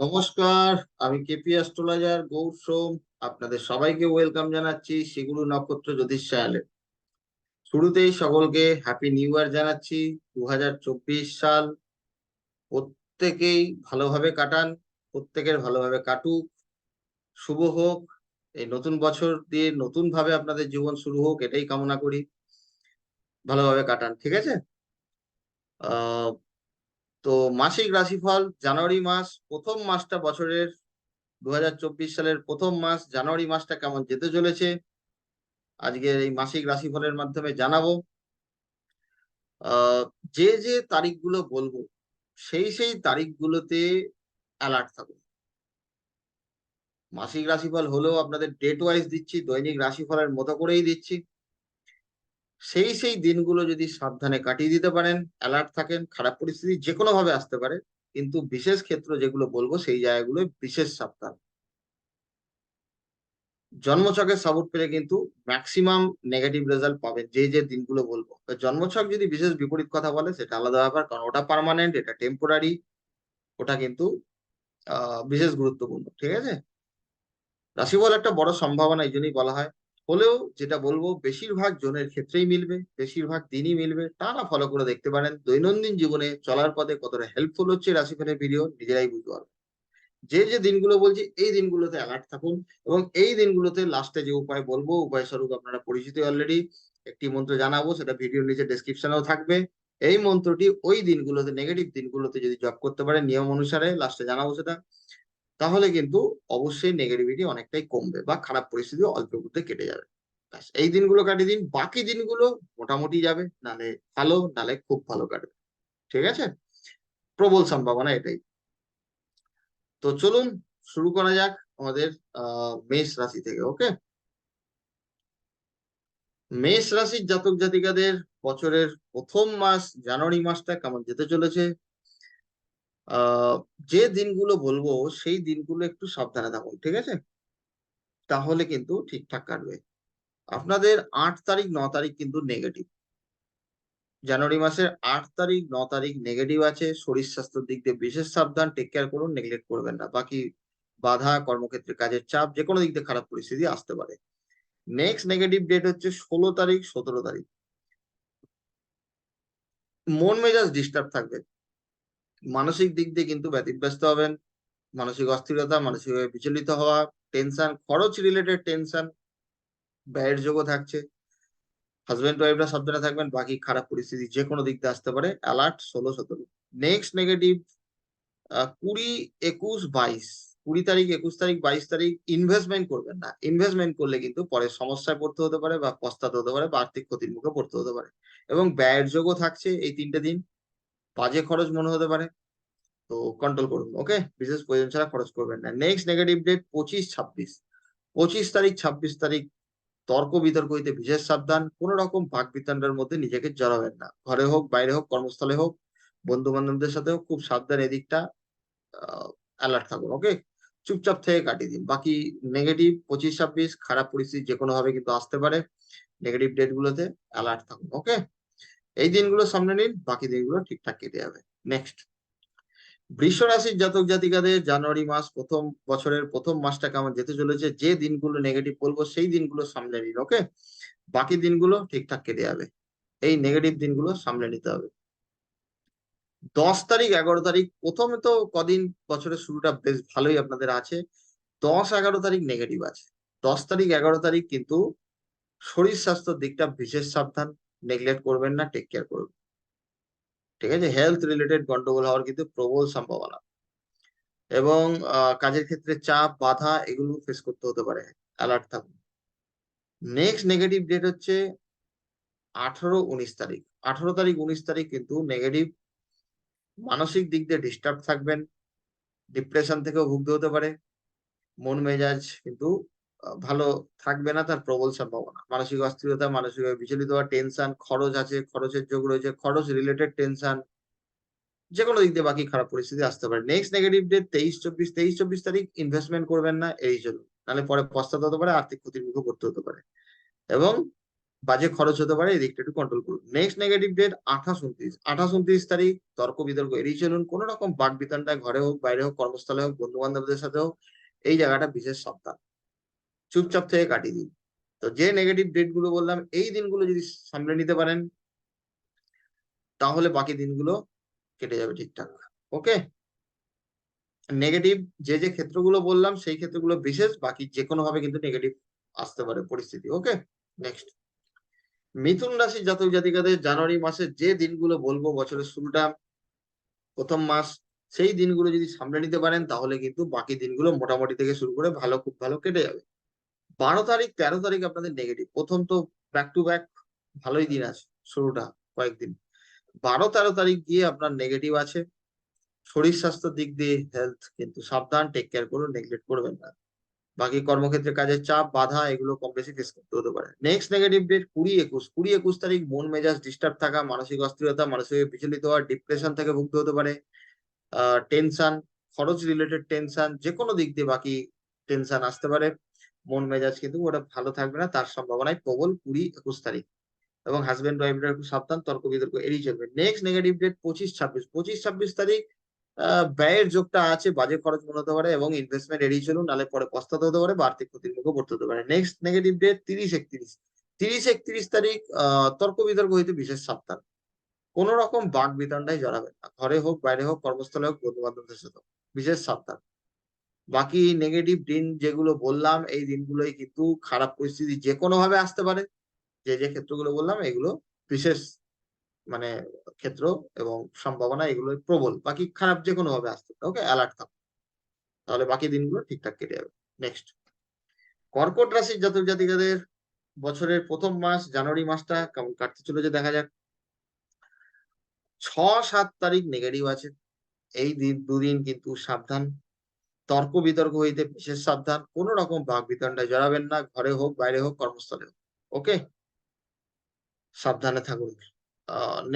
নমস্কার। আমি KP astrologer Gour সোম। আপনাদের সবাইকে ওয়েলকাম জানাচ্ছি শ্রীগুরু নক্ষত্র জ্যোতিষ চ্যানেলে। শুরুতেই সকলকে হ্যাপি নিউ ইয়ার জানাচ্ছি। 2024 সাল প্রত্যেকেই ভালোভাবে কাটান, প্রত্যেকের ভালোভাবে কাটুক, শুভ হোক। এই নতুন বছর দিয়ে নতুন ভাবে আপনাদের জীবন শুরু হোক, এটাই কামনা করি। ভালোভাবে কাটান, ঠিক আছে। আহ তো মাসিক রাশিফল জানুয়ারি মাস, প্রথম মাসটা বছরের 2024 সালের প্রথম মাস জানুয়ারি মাসটা কেমন যেতে চলেছে আজকের এই মাসিক রাশিফলের মাধ্যমে জানাবো। আহ যে যে তারিখগুলো বলবো সেই সেই তারিখগুলোতে অ্যালার্ট থাকুন। মাসিক রাশিফল হলেও আপনাদের ডেট ওয়াইজ দিচ্ছি, দৈনিক রাশিফলের মতো করেই দিচ্ছি। সেই সেই দিনগুলো যদি সাবধানে কাটিয়ে দিতে পারেন, অ্যালার্ট থাকেন, খারাপ পরিস্থিতি যে কোনো ভাবে আসতে পারে, কিন্তু বিশেষ ক্ষেত্র যেগুলো বলবো সেই জায়গাগুলো বিশেষ সাবধান। জন্মছকের সাপোর্ট পেলে কিন্তু ম্যাক্সিমাম নেগেটিভ রেজাল্ট পাবেন যে যে দিনগুলো বলবো। তো জন্মছক যদি বিশেষ বিপরীত কথা বলে সেটা আলাদা ব্যাপার, কারণ ওটা পার্মানেন্ট, এটা টেম্পোরারি। ওটা কিন্তু বিশেষ গুরুত্বপূর্ণ, ঠিক আছে। রাশিফল একটা বড় সম্ভাবনা, এই জন্যই বলা হয়। হলেও যেটা বলবো বেশিরভাগ জনের ক্ষেত্রেই মিলবে, বেশিরভাগ দিনই মিলবে। টানা ফলো করে দেখতে পারেন দৈনন্দিন জীবনে চলার পথে কতটা হেল্পফুল হচ্ছে রাশিফলের ভিডিও, নিজেরাই বুঝতে পারবেন। যে যে দিনগুলো বলছি এই দিনগুলোতে অ্যালার্ট থাকুন। এবং এই দিনগুলোতে লাস্টে যে উপায় বলবো, উপায় স্বরূপ আপনারা পরিচিত অলরেডি। একটি মন্ত্র জানাবো, সেটা ভিডিওর নিচে ডেসক্রিপশনেও থাকবে। এই মন্ত্রটি ওই দিনগুলোতে, নেগেটিভ দিনগুলোতে যদি জপ করতে পারে নিয়ম অনুসারে, লাস্টে জানাবো সেটা, তাহলে কিন্তু অবশ্যই নেগেটিভিটি অনেকটাই কমবে বা খারাপ পরিস্থিতি অল্পের মধ্যে কেটে যাবে। ব্যাস, এই দিনগুলো কাটিয়ে দিন, বাকি দিনগুলো মোটামুটি যাবে, নালে ভালো, নালে খুব ভালো কাটবে, ঠিক আছে। প্রবল সম্ভাবনা এটাই। তো চলুন শুরু করা যাক আমাদের মেষ রাশি থেকে। ওকে, মেষ রাশির জাতক জাতিকাদের বছরের প্রথম মাস জানুয়ারি মাসটা কেমন যেতে চলেছে। আহ যে দিনগুলো বলবো সেই দিনগুলো একটু সাবধানে থাকুন, ঠিক আছে, তাহলে কিন্তু ঠিকঠাক কাটবে। আপনাদের 8 তারিখ 9 তারিখ কিন্তু নেগেটিভ। জানুয়ারি মাসের 8 তারিখ 9 তারিখ নেগেটিভ আছে। শরীর স্বাস্থ্যের দিক দিয়ে বিশেষ সাবধান, টেক কেয়ার করুন, নেগলেক্ট করবেন না। বাকি বাধা, কর্মক্ষেত্রে কাজের চাপ, যে কোনো দিক দিয়ে খারাপ পরিস্থিতি আসতে পারে। নেক্সট নেগেটিভ ডেট হচ্ছে 16 তারিখ 17 তারিখ। মন মেজাজ ডিস্টার্ব থাকবে, মানসিক দিক দিয়ে কিন্তু ব্যতিব্যস্ত হবেন। মানসিক অস্থিরতা, মানসিকভাবে বিচলিত হওয়া, টেনশন, খরচ রিলেটেড টেনশন, ব্যয়ের যোগও থাকছে। হাজবেন্ড ওয়াইফরা সাবধানে থাকবেন, বাকি খারাপ পরিস্থিতি যে কোনো দিক দিয়ে আসতে পারে। অ্যালার্ট 16 17। Next negative 20 21 22। 20 তারিখ 21 তারিখ 22 তারিখ ইনভেস্টমেন্ট করবেন না। ইনভেস্টমেন্ট করলে কিন্তু পরে সমস্যায় পড়তে হতে পারে বা পস্তাতে হতে পারে বা আর্থিক ক্ষতির মুখে পড়তে হতে পারে। এবং ব্যয়ের যোগও থাকছে এই 3টে দিন। বাজে খরচ মনে হতে পারে, তো কন্ট্রোল করুন। ওকে, বিশেষ প্রয়োজন ছাড়া খরচ করবেন না। Next negative date 25 26। 25 তারিখ 26 তারিখ তর্ক বিতর্ক হইতে বিশেষ সাবধান। কোন রকম বাক বিতণ্ডার মধ্যে নিজেকে জড়াবেন না, ঘরে হোক বাইরে হোক কর্মস্থলে হোক বন্ধু বান্ধবদের সাথেও খুব সাবধান, এদিকটা অ্যালার্ট থাকুন। ওকে, চুপচাপ থেকে কাটিয়ে দিন। বাকি নেগেটিভ 25 26 খারাপ পরিস্থিতি যে কোনো ভাবে কিন্তু আসতে পারে। নেগেটিভ ডেট গুলোতে অ্যালার্ট থাকুন। ওকে, এই দিনগুলো সামনে নিন, বাকি দিনগুলো ঠিকঠাক কেটে যাবে। নেক্সট, বৃষ রাশির জাতক জাতিকাদের জানুয়ারি মাস, প্রথম বছরের প্রথম মাসটা কেমন যেতে চলেছে। যে দিনগুলো নেগেটিভ বলবো সেই দিনগুলো সামলে নিন। ওকে, বাকি দিনগুলো ঠিকঠাক কেটে যাবে। এই নেগেটিভ দিনগুলো সামলে নিতে হবে। 10 তারিখ 11 তারিখ, প্রথমে তো কদিন বছরের শুরুটা বেশ ভালোই আপনাদের আছে। 10 11 তারিখ নেগেটিভ আছে। 10 তারিখ 11 তারিখ কিন্তু শরীর স্বাস্থ্যের দিকটা বিশেষ সাবধান, নেগলেক্ট করবেন না, টেক কেয়ার করবেন, ঠিক আছে। হেলথ রিলেটেড গন্ডগোল হওয়ার কিন্তু প্রবল সম্ভাবনা। এবং কাজের ক্ষেত্রে চাপ বাধা এগুলো ফেস করতে হতে পারে, অ্যালার্ট থাকুন। নেক্সট নেগেটিভ ডেট হচ্ছে 18 19 তারিখ। 18 তারিখ 19 তারিখ কিন্তু নেগেটিভ। মানসিক দিক দিয়ে ডিস্টার্ব থাকবেন, ডিপ্রেশন থেকেও ভুগতে হতে পারে। মন মেজাজ কিন্তু ভালো থাকবে না, তার প্রবল সম্ভাবনা। মানসিক অস্থিরতা, মানসিকভাবে বিচলিত হওয়া, টেনশন, খরচ আছে, খরচের যোগ রয়েছে, খরচ রিলেটেড টেনশন, যে কোনো দিক দিয়ে বাকি খারাপ পরিস্থিতি আসতে পারে। Next negative date 23 24। 23 24 তারিখ ইনভেস্টমেন্ট করবেন না, এই জন্য, নাহলে পরে পস্তাতে হতে পারে, আর্থিক ক্ষতির মুখে পড়তে হতে পারে। এবং বাজে খরচ হতে পারে, এই দিকটা একটু কন্ট্রোল করুন। Next negative date 28, 29। 28, 29 তারিখ তর্ক বিতর্ক এড়িয়ে চলুন। কোন রকম বাক বিতণ্ডায় ঘরে হোক, বাইরে হোক, কর্মস্থলে হোক, বন্ধু বান্ধবদের সাথে হোক, এই জায়গাটা বিশেষ সাবধান, চুপচাপ থেকে কাটিয়ে দিন। তো যে নেগেটিভ ডেট গুলো বললাম, এই দিনগুলো যদি সামলে নিতে পারেন তাহলে বাকি দিনগুলো কেটে যাবে ঠিকঠাক। ওকে, নেগেটিভ যে ক্ষেত্রগুলো বললাম সেই ক্ষেত্রগুলো বিশেষ, বাকি যে কোনো ভাবে কিন্তু নেগেটিভ আসতে পারে পরিস্থিতি। ওকে, নেক্সট মিথুন রাশির জাতক জাতিকাদের জানুয়ারি মাসের যে দিনগুলো বলবো, বছরের শুরুটা, প্রথম মাস, সেই দিনগুলো যদি সামলে নিতে পারেন তাহলে কিন্তু বাকি দিনগুলো মোটামুটি থেকে শুরু করে ভালো, খুব ভালো কেটে যাবে। 12 তারিখ 13 তারিখ আপনাদের নেগেটিভ। প্রথম তো ব্যাক টু ব্যাক ভালোই দিন আছে, শুরুটা কয়েকদিন। 12, 13 তারিখ গিয়ে আপনার নেগেটিভ আছে। শরীর স্বাস্থ্যের দিক দিয়ে হেলথ কিন্তু সাবধান, টেক কেয়ার করুন, নেগলেক্ট করবেন না। বাকি কর্মক্ষেত্রে কাজের চাপ, বাধা, এগুলো কম বেশি ফেস করতে হতে পারে। নেক্সট নেগেটিভ ডেট 20, 21 তারিখ মন মেজাজ ডিস্টার্ব থাকা, মানসিক অস্থিরতা, মানসিক বিচলিত হওয়া, ডিপ্রেশন থেকে ভুগতে হতে পারে। টেনশন, খরচ রিলেটেড টেনশন, যে কোনো দিক দিয়ে বাকি টেনশন আসতে পারে। মন মেজাজ কিন্তু ওটা ভালো থাকবে না, তার সম্ভাবনায় প্রবল 20, 21 তারিখ। এবং হাজবেন্ড ওয়াইফরা একটু সাবধান, তর্ক বিতর্ক এড়িয়ে চলবে। Next negative date 25, 26। 25, 26 তারিখ ব্যয়ের যোগটা আছে, বাজে খরচ মনে হতে পারে এবং ইনভেস্টমেন্ট এড়িয়ে চলুন, নাহলে পরে পস্তাতে হতে পারে বা আর্থিক ক্ষতির মুখে পড়তে হতে পারে। Next negative date 30, 31। 30, 31 তারিখ তর্ক বিতর্ক হইতে বিশেষ সাবধান। কোন রকম বাক বিতণ্ডায় জড়াবেন না, ঘরে হোক, বাইরে হোক, কর্মস্থলে হোক, বন্ধু বান্ধবদের সাথে হোক, বিশেষ সাবধান। বাকি নেগেটিভ দিন যেগুলো বললাম, এই দিনগুলোই কিন্তু খারাপ পরিস্থিতি যে কোনো ভাবে আসতে পারে। যে ক্ষেত্রগুলো বললাম এগুলো বিশেষ মানে ক্ষেত্র এবং সম্ভাবনা এগুলো প্রবল, বাকি খারাপ যে কোনো ভাবে আসতে পারে। ওকে, অ্যালার্ট থাকুন, তাহলে বাকি দিনগুলো ঠিকঠাক কেটে যাবে। নেক্সট কর্কট রাশির জাতক জাতিকাদের বছরের প্রথম মাস জানুয়ারি মাসটা কেমন কাটতে চলেছে দেখা যাক। 6, 7 তারিখ নেগেটিভ আছে। এই দিন দুদিন কিন্তু সাবধান, তর্ক বিতর্ক হইতে বিশেষ সাবধান, কোন রকম বাক বিতণ্ডায় জড়াবেন না, ঘরে হোক, বাইরে হোক, কর্মস্থলে হোক। ওকে, সাবধানে থাকুন।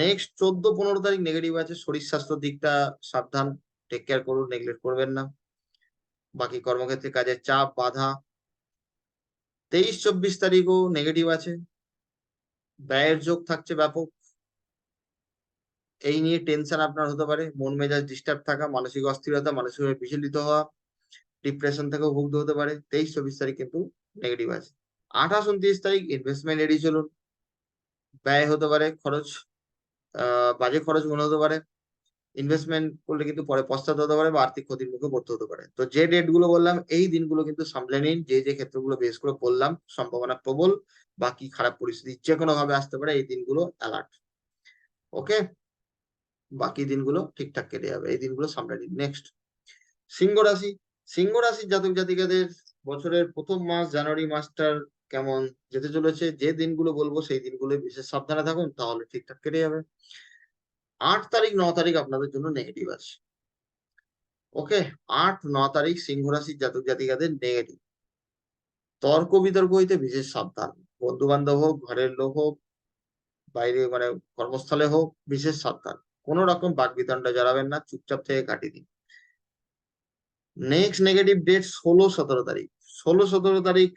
নেক্সট 14, 15 তারিখ নেগেটিভ আছে। শরীর স্বাস্থ্যের দিকটা সাবধান, টেক কেয়ার করুন, নেগলেক্ট করবেন না। বাকি কর্মক্ষেত্রে কাজের চাপ, বাধা। 23, 24 তারিখও নেগেটিভ আছে। ব্যয়ের যোগ থাকছে ব্যাপক, এই নিয়ে টেনশন আপনার হতে পারে, মন মেজাজ ডিস্টার্ব থাকা, মানসিক অস্থিরতা, মানসিকভাবে বিচলিত হওয়া, ডিপ্রেশন থেকেও ভুগতে হতে পারে। 23, 24 তারিখ কিন্তু নেগেটিভ আছে। 28, 29 তারিখ ইনভেস্টমেন্ট এড়িয়ে চলুন, ব্যয় হতে পারে, খরচ বাজে খরচ মনে হতে পারে। ইনভেস্টমেন্ট করলে কিন্তু পরে পস্তাতে হতে পারে বা আর্থিক ক্ষতির মুখে পড়তে হতে পারে। তো যে ডেট গুলো বললাম এই দিনগুলো কিন্তু সামলে নিন, যে ক্ষেত্রগুলো বেশ করে বললাম সম্ভাবনা প্রবল, বাকি খারাপ পরিস্থিতি যে কোনো ভাবে আসতে পারে, এই দিনগুলো অ্যালার্ট। ওকে, বাকি দিনগুলো ঠিকঠাক কেটে যাবে, এই দিনগুলো সামলে নিন। নেক্সট সিংহ রাশি। সিংহ রাশির জাতক জাতিকাদের বছরের প্রথম মাস জানুয়ারি মাসটার কেমন যেতে চলেছে, যে দিনগুলো বলবো সেই দিনগুলো বিশেষ সাবধানে থাকুন, তাহলে ঠিকঠাক কেটে যাবে। 8 তারিখ 9 তারিখ আপনাদের জন্য নেগেটিভ আছে। ওকে, 8, 9 তারিখ সিংহ রাশির জাতক জাতিকাদের নেগেটিভ। তর্ক বিতর্ক হইতে বিশেষ সাবধান, বন্ধু বান্ধব হোক, ঘরের লোক হোক, বাইরে কর্মস্থলে হোক, বিশেষ সাবধান। কোন রকম বাক বিতণ্ডা জড়াবেন না, চুপচাপ থেকে কাটিয়ে দিন। নেক্সট নেগেটিভ ডেট 16, 17 তারিখ। 16, 17 তারিখ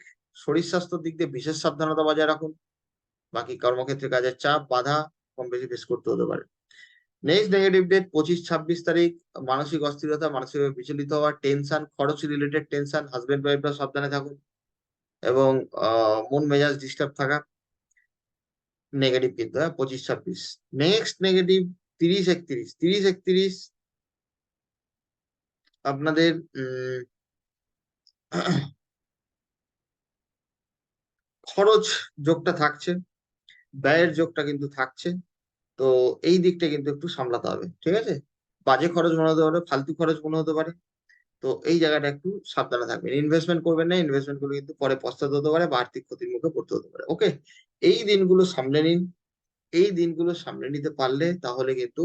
শরীর স্বাস্থ্যের দিক দিয়ে বিশেষ সাবধানতা বজায় রাখুন। বাকি কর্মক্ষেত্রে কাজের চাপ, বাধা কম বেশি ফেস করতে হতে পারে। নেক্সট নেগেটিভ ডেট 25, 26 তারিখ মানসিক অস্থিরতা, মানসিকভাবে বিচলিত হওয়া, টেনশন, খরচ রিলেটেড টেনশন, হাজবেন্ড ওয়াইফরা সাবধানে থাকুন এবং মন মেজাজ ডিস্টার্ব থাকা, নেগেটিভ কিন্তু 25, 26। Next negative 30, 31। 30, 31 আপনাদের খরচ যোগটা থাকছে, ব্যয়ের যোগটা কিন্তু থাকছে। তো এই দিকটা কিন্তু একটু সামলাতে হবে, ঠিক আছে। বাজে খরচ মনে হতে পারে, ফালতু খরচ মনে হতে পারে। তো এই জায়গাটা একটু সাবধানে থাকবেন, ইনভেস্টমেন্ট করবেন না, ইনভেস্টমেন্ট করলে কিন্তু পরে পস্তাতে হতে পারে বা আর্থিক ক্ষতির মুখে পড়তে হতে পারে। ওকে, এই দিনগুলো সামলে নিন। এই দিনগুলো সামলে নিতে পারলে তাহলে কিন্তু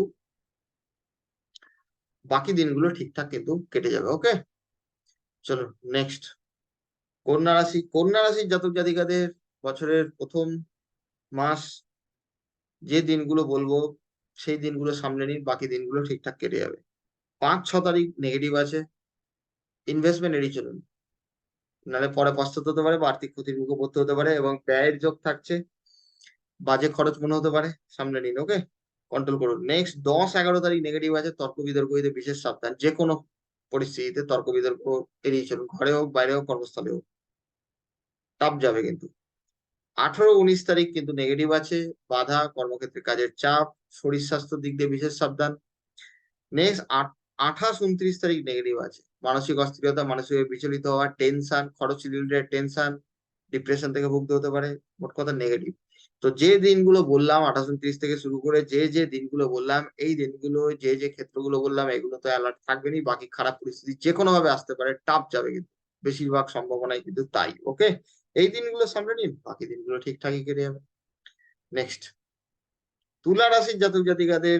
বাকি দিনগুলো ঠিকঠাক কিন্তু কেটে যাবে। ওকে, চলো নেক্সট কন্যা রাশি। কন্যা রাশির জাতক জাতিকাদের বছরের প্রথম মাস যে দিনগুলো বলবো সেই দিনগুলো সামলে নিন, বাকি দিনগুলো ঠিকঠাক কেটে যাবে। 5, 6 তারিখ নেগেটিভ আছে। ইনভেস্টমেন্ট এড়িয়ে চলুন, নাহলে পরে পস্তাতে হতে পারে বা আর্থিক ক্ষতির মুখে পড়তে হতে পারে এবং ব্যয়ের যোগ থাকছে। বাজে খরচ মনে হতে পারে, সামনে নিন। ওকে, কন্ট্রোল করুন। নেক্সট 10-11 তারিখ নেগেটিভ আছে, তর্ক বিতর্ক হইতে বিশেষ সাবধান। যে কোনো পরিস্থিতিতে তর্ক বিতর্ক এড়িয়ে চলুন, ঘরে হোক বাইরে হোক কর্মস্থলে হোক, টাপ যাবে কিন্তু। 18-19 তারিখ কিন্তু নেগেটিভ আছে, বাধা, কর্মক্ষেত্রে কাজের চাপ, শরীর স্বাস্থ্যের দিক দিয়ে বিশেষ সাবধান। নেক্সট 28-29 তারিখ নেগেটিভ আছে, মানসিক অস্থিরতা, মানসিক বিচলিত হওয়া, টেনশন, খরচ রিলেটেড টেনশন, ডিপ্রেশন থেকে ভুগতে হতে পারে। মোট কথা নেগেটিভ। তো যে দিনগুলো বললাম 28-29 থেকে শুরু করে যে দিনগুলো বললাম, এই দিনগুলো যে ক্ষেত্রগুলো বললাম এগুলো তো অ্যালার্ট থাকবেনই। বাকি খারাপ পরিস্থিতি যে কোনো ভাবে আসতে পারে, টাপ যাবে কিন্তু, বেশিরভাগ সম্ভাবনাই কিন্তু তাই। ওকে, এই দিনগুলো সামনে নিন, বাকি দিনগুলো ঠিকঠাকই কেটে যাবে। নেক্সট, তুলা রাশির জাতক জাতিকাদের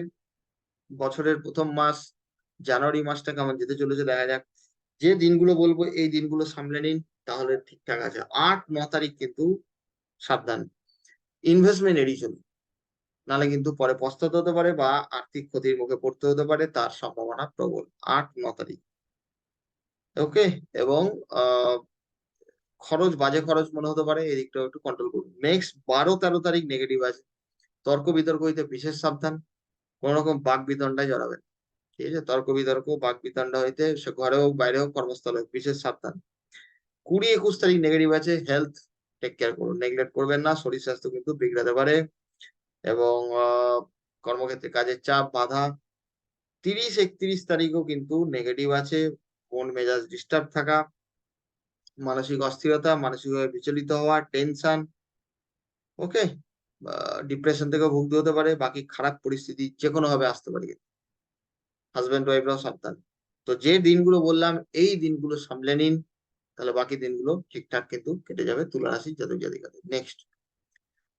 বছরের প্রথম মাস জানুয়ারি মাসটা কেমন যেতে চলেছে দেখা যাক। যে দিনগুলো বলবো এই দিনগুলো সামলে নিন, তাহলে ঠিকঠাক আছে। 8-9 তারিখ কিন্তু সাবধান, ইনভেস্টমেন্ট এড়িয়ে চলুন, নাহলে কিন্তু পরে পস্তাতে হতে পারে বা আর্থিক ক্ষতির মুখে পড়তে হতে পারে, তার সম্ভাবনা প্রবল। 8-9 তারিখ। ওকে, এবং আহ খরচ, বাজে খরচ মনে হতে পারে, এদিকটাও একটু কন্ট্রোল করুন। নেক্সট 12-13 তারিখ নেগেটিভ আছে, তর্ক বিতর্ক হইতে বিশেষ সাবধান, কোন রকম বাক বিতণ্ডায় জড়াবেন। ঠিক আছে, তর্ক বিতর্ক বাক বিতণ্ডা হইতে, সে ঘরে হোক বাইরে হোক কর্মস্থলে হোক, বিশেষ সাবধান। 20-21 তারিখ নেগেটিভ আছে, হেলথ টেক কেয়ার করুন, নেগলেক্ট করবেন না, শরীর স্বাস্থ্য কিন্তু বিগড়াতে পারে। এবং কর্মক্ষেত্রে কাজের চাপ, বাধা। 30-31 তারিখও কিন্তু নেগেটিভ আছে, মন মেজাজ ডিস্টার্ব থাকা, মানসিক অস্থিরতা, মানসিকভাবে বিচলিত হওয়া, টেনশন। ওকে, ডিপ্রেশন থেকে ভুগতে হতে পারে। বাকি খারাপ পরিস্থিতি যে কোনো ভাবে আসতে পারে, হাজবেন্ড ওয়াইফরাও সাবধান। তো যে দিনগুলো বললাম এই দিনগুলো সামলে নিন, তাহলে বাকি দিনগুলো ঠিকঠাক কিন্তু কেটে যাবে তুলা রাশির জাতক জাতিকাদের। নেক্সট,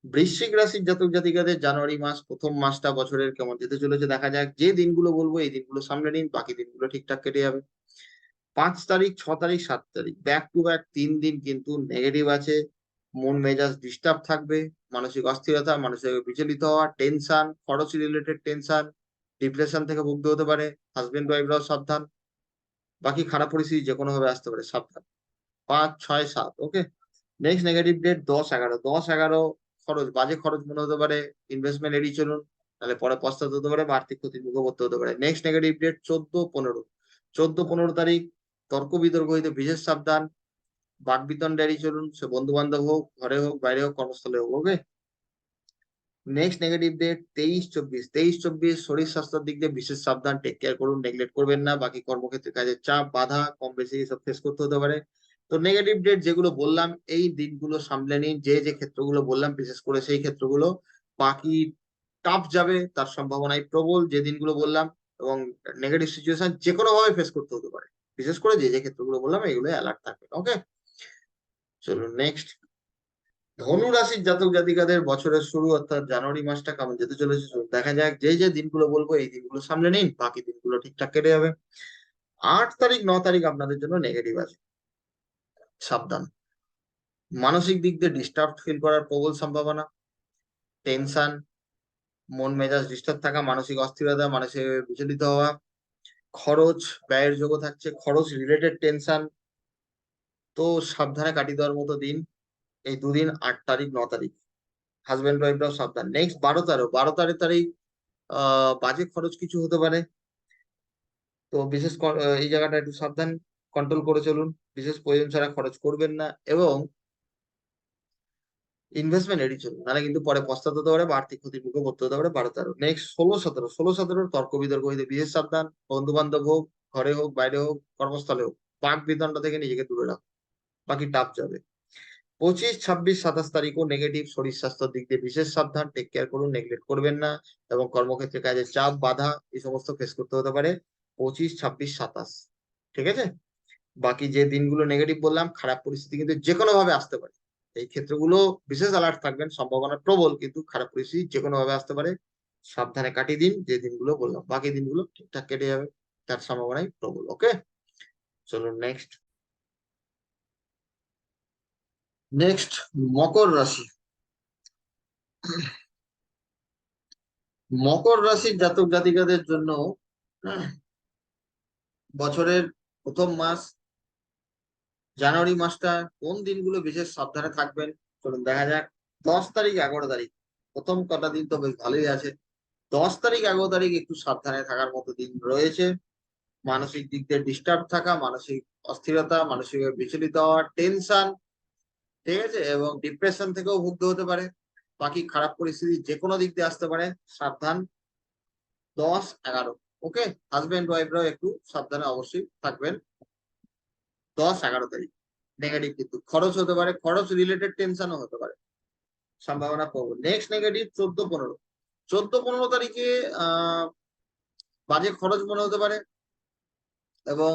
বৃশ্চিক রাশির জাতক জাতিকাদের জানুয়ারি মাস প্রথম মাসটা বছরের কেমন যেতে চলেছে দেখা যাক। যে দিনগুলো বলবো এই দিনগুলো সামলে নিন, বাকি দিনগুলো ঠিকঠাক কেটে যাবে। 5 তারিখ, 6 তারিখ, 7 তারিখ ব্যাক টু ব্যাক 3 দিন কিন্তু নেগেটিভ আছে, মন মেজাজ ডিস্টার্ব থাকবে, মানসিক অস্থিরতা, মানসিক বিচলিত হওয়া, টেনশন, খরচ রিলেটেড টেনশন, ডিপ্রেশন থেকে ভুগতে হতে পারে, হাজবেন্ড ওয়াইফরাও সাবধান। বাকি খারাপ পরিস্থিতি যে কোনো ভাবে আসতে পারে, সাবধান। 5, 6, 7। ওকে, নেক্সট নেগেটিভ ডেট 10-11। 10-11 খরচ, বাজে খরচ মনে হতে পারে, ইনভেস্টমেন্ট এড়িয়ে চলুন, তাহলে পরে পস্তাতে হতে পারে বা আর্থিক ক্ষতির মুখে পড়তে হতে পারে। Next negative date 14-15। 14-15 তারিখ তর্ক বিতর্ক হইতে বিশেষ সাবধান, বাকবিতণ্ডা এড়িয়ে চলুন, সে বন্ধু বান্ধব হোক, ঘরে হোক বাইরে হোক কর্মস্থলে হোক। ওকে, নেক্সট নেগেটিভ ডেট 23-24। 23-24 শরীর স্বাস্থ্যের দিক দিয়ে বিশেষ সাবধান, টেক কেয়ার করুন, নেগলেক্ট করবেন না। বাকি কর্মক্ষেত্রে কাজের চাপ, বাধা কম বেশি সব ফেস করতে হতে পারে। তো নেগেটিভ ডেট যেগুলো বললাম এই দিনগুলো সামলে নিন, যে ক্ষেত্রগুলো বললাম বিশেষ করে সেই ক্ষেত্রগুলো। বাকি টাফ যাবে তার সম্ভাবনাই প্রবল যে দিনগুলো বললাম, এবং নেগেটিভ সিচুয়েশন যে কোনো ভাবে ফেস করতে হতে পারে, বিশেষ করে যে ক্ষেত্রগুলো বললাম এগুলো অ্যালার্ট থাকবে। ওকে, চলুন নেক্সট, ধনু রাশির জাতক জাতিকাদের বছরের শুরু অর্থাৎ জানুয়ারি মাসটা কেমন যেতে চলেছে চলুন দেখা যাক। যে দিনগুলো বলবো এই দিনগুলো সামলে নিন, বাকি দিনগুলো ঠিকঠাক কেটে যাবে। 8 তারিখ, 9 তারিখ আপনাদের জন্য নেগেটিভ আছে, সাবধান। মানসিক দিক দিয়ে ডিস্টার্ব ফিল করার প্রবল সম্ভাবনা, টেনশন, মন মেজাজ ডিস্টার্ব থাকা, মানসিক অস্থিরতা, মানসিক বিচলিত হওয়া, খরচ ব্যয়ের যোগ্য থাকছে, খরচ রিলেটেড টেনশন। তো সাবধানে কাটিয়ে দেওয়ার মতো দিন এই দুদিন, 8 তারিখ, 9 তারিখ। হাজবেন্ড ওয়াইফরাও সাবধান। নেক্সট 12-13। 12-13 তারিখ বাজে খরচ কিছু হতে পারে, তো এই জায়গাটা একটু সাবধান, কন্ট্রোল করে চলুন, বিশেষ প্রয়োজন ছাড়া খরচ করবেন না, এবং ইনভেস্টমেন্ট এড়িয়ে চলুন, নাহলে কিন্তু পরে পস্তাতে হতে পারে বা আর্থিক ক্ষতির মুখে পড়তে হতে পারে। 12-13। নেক্সট 16-17। 16-17 তর্ক বিতর্ক হইতে বিশেষ সাবধান, বন্ধু বান্ধব হোক, ঘরে হোক বাইরে হোক কর্মস্থলে হোক, বাক বিতণ্ডা থেকে নিজেকে দূরে রাখুন, বাকি টাপ যাবে। 25-26-27 তারিখও নেগেটিভ, শরীর স্বাস্থ্যের দিক দিয়ে বিশেষ সাবধান, টেক কেয়ার করুন, নেগলেক্ট করবেন না, এবং কর্মক্ষেত্রে কাজের চাপ, বাধা এই সমস্ত ফেস করতে হতে পারে। 25-26-27। ঠিক আছে, বাকি যে দিনগুলো নেগেটিভ বললাম খারাপ পরিস্থিতি কিন্তু যে কোনো ভাবে আসতে পারে, এই ক্ষেত্রগুলো বিশেষ অ্যালার্ট থাকবেন, সম্ভাবনা প্রবল কিন্তু খারাপ পরিস্থিতি যে কোনো ভাবে আসতে পারে, সাবধানে কাটিয়ে দিন যে দিনগুলো বললাম, বাকি দিনগুলো ঠিকঠাক কেটে যাবে, তার সম্ভাবনাই প্রবল। ওকে, চলুন নেক্সট। নেক্সট, মকর রাশি। মকর রাশির জাতক জাতিকাদের জন্য বছরের প্রথম মাস জানুয়ারি মাসটা কোন দিনগুলো বিশেষ সাবধানে থাকবেন চলুন দেখা যাক। 10 তারিখ, 11 তারিখ প্রথম কটা দিন তো বেশ ভালোই আছে। 10 তারিখ 11 তারিখ একটু সাবধানে থাকার মতো দিন রয়েছে। মানসিক দিক দিয়ে ডিস্টার্ব থাকা, মানসিক অস্থিরতা, মানসিকভাবে বিচলিত হওয়া, টেনশন, ঠিক আছে, এবং ডিপ্রেশন থেকেও ভুগতে হতে পারে। বাকি খারাপ পরিস্থিতি যেকোনো দিক দিয়ে আসতে পারে, সাবধান। 10-11, ওকে। হাজবেন্ড ওয়াইফরাও একটু সাবধানে অবশ্যই থাকবেন। 10-11 তারিখ নেগেটিভ, কিন্তু খরচ হতে পারে, খরচ রিলেটেড টেনশনও হতে পারে, সম্ভাবনা প্রবল। Next negative 14-15। 14-15 তারিখে বাজে খরচ মনে হতে পারে, এবং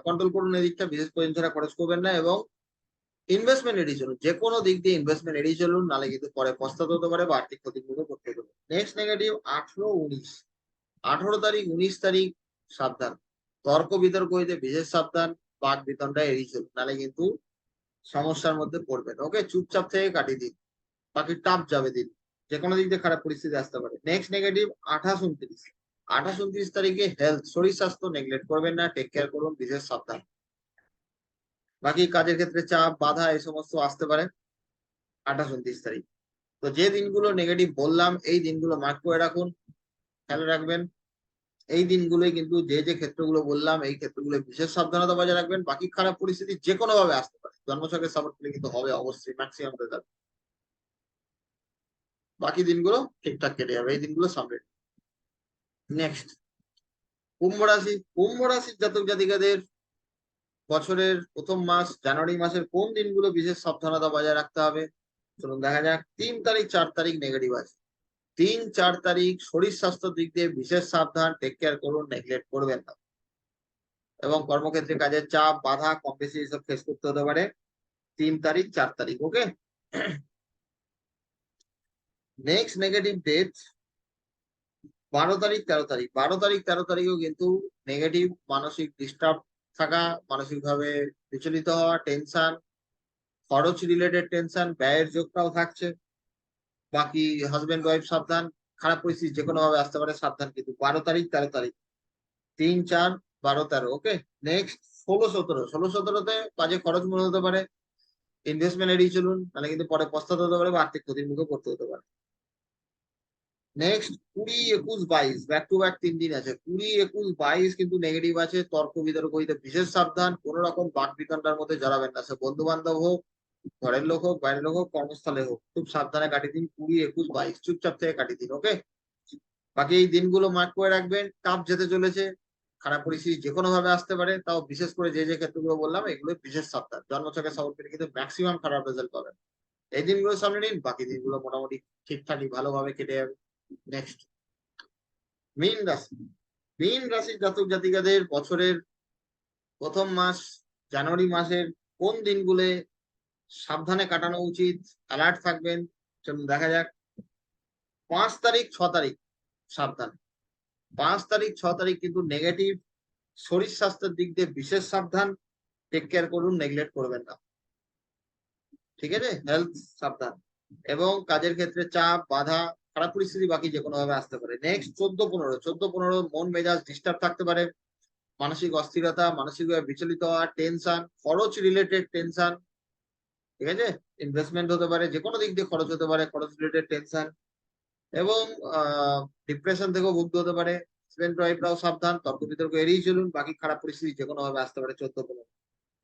কন্ট্রোল করুন এদিকটা, বিশেষ করে ছাড়া খরচ করবেন না, এবং ইনভেস্টমেন্ট এড়িয়ে চলুন, যে কোনো দিক দিয়ে ইনভেস্টমেন্ট এড়িয়ে চলুন, নাহলে কিন্তু পরে পস্তাতে হতে পারে বা আর্থিক ক্ষতির মুখে পড়তে হতে পারে। Next negative 18-19। 18 তারিখ 19 তারিখ সাবধান, তর্ক বিতর্ক হইতে বিশেষ সাবধান, বাক বিতনটা এড়িয়ে চলুন, নাহলে কিন্তু সমস্যার মধ্যে পড়বেন। ওকে, চুপচাপ থেকে কাটিয়ে দিন, বাকি টাপ যাবে দিন, যে কোনো দিক দিয়ে খারাপ পরিস্থিতি আসতে পারে। Next negative 28-29। 28-29 তারিখে হেলথ, শরীর স্বাস্থ্য নেগলেক্ট করবেন না, টেক কেয়ার করুন, বিশেষ সাবধান। বাকি কাজের ক্ষেত্রে চাপ বাধা এই সমস্ত আসতে পারে 28-29 তারিখ। তো যে দিনগুলো নেগেটিভ বললাম, এই দিনগুলো মার্ক করে রাখুন, খেয়াল রাখবেন। এই দিনগুলোই কিন্তু যে যে ক্ষেত্রগুলো বললাম, এই ক্ষেত্রগুলো বিশেষ সাবধানতা বজায় রাখবেন। বাকি খারাপ পরিস্থিতি যে কোনো ভাবে আসতে পারে, জন্মছকের সাপোর্ট পেলে কিন্তু হবে অবশ্যই ম্যাক্সিমাম রেজাল্ট। বাকি দিনগুলো ঠিকঠাক কেটে যাবে, এই দিনগুলো সামনে। নেক্সট কুম্ভ রাশি। কুম্ভ রাশির জাতক জাতিকাদের বছরের প্রথম মাস জানুয়ারি মাসের কোন দিনগুলো বিশেষ সাবধানতা বজায় রাখতে হবে, চলুন দেখা যাক। 3 তারিখ 4 তারিখ নেগেটিভ আছে। 3-4 তারিখ শরীর স্বাস্থ্যের দিক দিয়ে বিশেষ সাবধান, টেক কেয়ার করুন, নেগলেক্ট করবেন না, এবং কর্মক্ষেত্রে কাজের চাপ বাধা কম বেশি এসব ফেস করতে হতে পারে 3 তারিখ 4 তারিখ, ওকে। নেক্সট নেগেটিভ ডেট 12 তারিখ 13 তারিখ। 12 তারিখ 13 তারিখেও কিন্তু নেগেটিভ, মানসিক ডিস্টার্ব থাকা, মানসিক ভাবে বিচলিত হওয়া, টেনশন, খরচ রিলেটেড টেনশন, ব্যয়ের যোগটাও থাকছে। বাকি হাজবেন্ড ওয়াইফ সাবধান, খারাপ পরিস্থিতি যে কোনো ভাবে আসতে পারে, সাবধান কিন্তু 12 তারিখ 13 তারিখ। 3-4-12-13, ওকে। নেক্সট 16-17। 16-17তে বাজে খরচ মনে হতে পারে, ইনভেস্টমেন্ট এড়িয়ে চলুন, তাহলে কিন্তু পরে পস্তাতে হতে পারে বা আর্থিক ক্ষতির মুখে পড়তে হতে পারে। নেক্সট 20-21-22, ব্যাক টু ব্যাক 3 দিন আছে। 20-21-22 কিন্তু নেগেটিভ আছে, তর্ক বিতর্ক হইতে বিশেষ সাবধান, কোন রকম বাক বিতণ্ডার মধ্যে জড়াবেন না, সে বন্ধু বান্ধব হোক, ঘরের লোক হোক, বাইরের লোক হোক, কর্মস্থলে হোক, খুব সাবধানে কাটিয়ে দিন। 20-21-22 চুপচাপ থেকে কাটিয়ে দিন, ওকে। বাকি এই দিনগুলো মার্ক করে রাখবেন, টাপ যেতে চলেছে, খারাপ পরিস্থিতি যে কোনো ভাবে আসতে পারে, তাও বিশেষ করে যে যে ক্ষেত্রগুলো বললাম এগুলো বিশেষ সাবধান, জন্মছকে সাপোর্ট পেলে কিন্তু ম্যাক্সিমাম খারাপ রেজাল্ট পাবেন। এই দিনগুলো সামনে নিন, বাকি দিনগুলো মোটামুটি ঠিকঠাকই ভালোভাবে কেটে যাবে। নেক্সট মীন রাশি। মীন রাশির জাতক জাতিকাদের বছরের প্রথম মাস জানুয়ারি মাসের কোন দিনগুলো সাবধানে কাটানো উচিত, অ্যালার্ট থাকবেন, চলুন দেখা যাক। 5 তারিখ 6 তারিখ সাবধান। 5 তারিখ 6 তারিখ কিন্তু নেগেটিভ, শরীর স্বাস্থ্যের দিক দিয়ে বিশেষ সাবধান, টেক কেয়ার করুন, নেগলেক্ট করবেন না, ঠিক আছে, হেলথ সাবধান। এবং কাজের ক্ষেত্রে চাপ বাধা খারাপ পরিস্থিতি বাকি যে কোনো ভাবে আসতে পারে। নেক্সট 14-15। 14-15 মন মেজাজ ডিস্টার্ব থাকতে পারে, মানসিক অস্থিরতা, মানসিকভাবে বিচলিত হওয়া, টেনশন, খরচ রিলেটেড টেনশন, ঠিক আছে, ইনভেস্টমেন্ট হতে পারে, যে কোনো দিক দিয়ে খরচ হতে পারে, খরচ রিলেটেড টেনশন, এবং ডিপ্রেশন থেকেও ভুগতে হতে পারে। হাজবেন্ড ওয়াইফরাও সাবধান, তর্ক বিতর্ক এড়িয়ে চলুন, বাকি খারাপ পরিস্থিতি যে কোনো ভাবে আসতে পারে 14-15।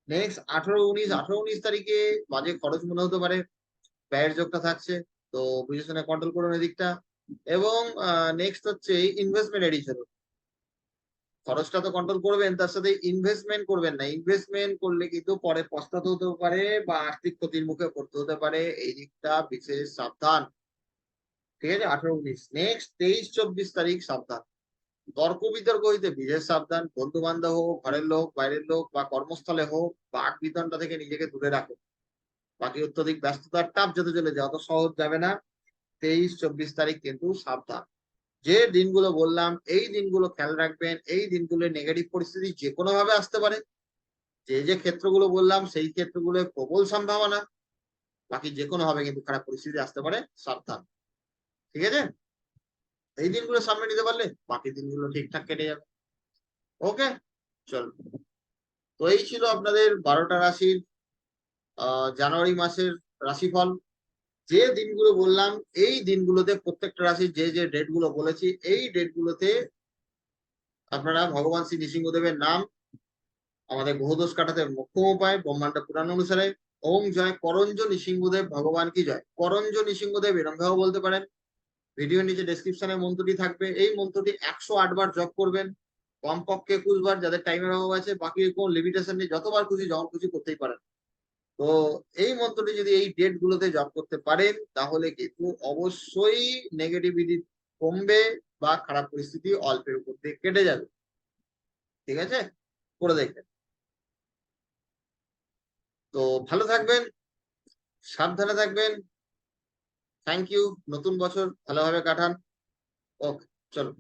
নেক্সট 18-19। 18-19 তারিখে বাজে খরচ মনে হতে পারে, ব্যয়ের যোগটা থাকছে, তো বুঝে শুনে কন্ট্রোল করুন এদিকটা। এবং নেক্সট হচ্ছে ইনভেস্টমেন্ট এড়িয়ে চলুন, খরচটা তো কন্ট্রোল করবেন, তার সাথে ইনভেস্টমেন্ট করবেন না, ইনভেস্টমেন্ট করলে কিন্তু পরে পস্তাতে হতে পারে বা আর্থিক ক্ষতির মুখে পড়তে হতে পারে, এই দিকটা বিশেষ সাবধান, ঠিক আছে। 18-19। নেক্সট 23-24 তারিখ সাবধান, তর্ক বিতর্ক হইতে বিশেষ সাবধান, বন্ধু বান্ধব হোক, ঘরের লোক, বাইরের লোক বা কর্মস্থলে হোক, বাক বিতণ্ডা থেকে নিজেকে দূরে রাখুন। বাকি অত্যধিক ব্যস্ততার টাপ যেতে চলেছে, অত সহজ যাবে না। 23-24 তারিখ কিন্তু সাবধান। যে দিনগুলো বললাম এই দিনগুলো খেয়াল রাখবেন, এই দিনগুলো নেগেটিভ পরিস্থিতি যে কোনো ভাবে আসতে পারে, যে যে ক্ষেত্রগুলো বললাম সেই ক্ষেত্রগুলো প্রবল সম্ভাবনা, বাকি যে কোনো ভাবে কিন্তু খারাপ পরিস্থিতি আসতে পারে, সাবধান, ঠিক আছে। এই দিনগুলো সামনে নিতে পারলে বাকি দিনগুলো ঠিকঠাক কেটে যাবে, ওকে। চল, তো এই ছিল আপনাদের 12টা রাশির জানুয়ারি মাসের রাশিফল। যে দিনগুলো বললাম এই দিনগুলোতে প্রত্যেকটা রাশির যে যে ডেট গুলো বলেছি এই ডেট গুলোতে আপনারা ভগবান শ্রী নৃসিংহদেবের নাম, আমাদের গ্রহদোষ কাটাতে মোক্ষম উপায় ব্রহ্মাণ্ড পুরাণ অনুসারে ওম জয় করঞ্জ নৃসিংহদেব ভগবান কি জয়। করঞ্জ নৃসিংহদেব এরম ভাবেও বলতে পারেন। ভিডিও নিচে ডেসক্রিপশনে মন্ত্রটি থাকবে, এই মন্ত্রটি 108 বার জপ করবেন, কমপক্ষে 21 বার, যাদের টাইমের অভাব আছে বাকি কোনো লিমিটেশন নেই, যতবার খুশি যখন খুশি করতেই পারেন। তো এই মন্ত্রটি যদি এই ডেট গুলোতে জপ করতে পারেন তাহলে কিন্তু অবশ্যই নেগেটিভিটি কমবে বা খারাপ পরিস্থিতি অল্পের উপর দিয়ে কেটে যাবে। ঠিক আছে, করে দেখবেন। তো ভালো থাকবেন, সাবধানে থাকবেন। Thank you. নতুন বছর ভালোভাবে কাটান। ওকে, চলো।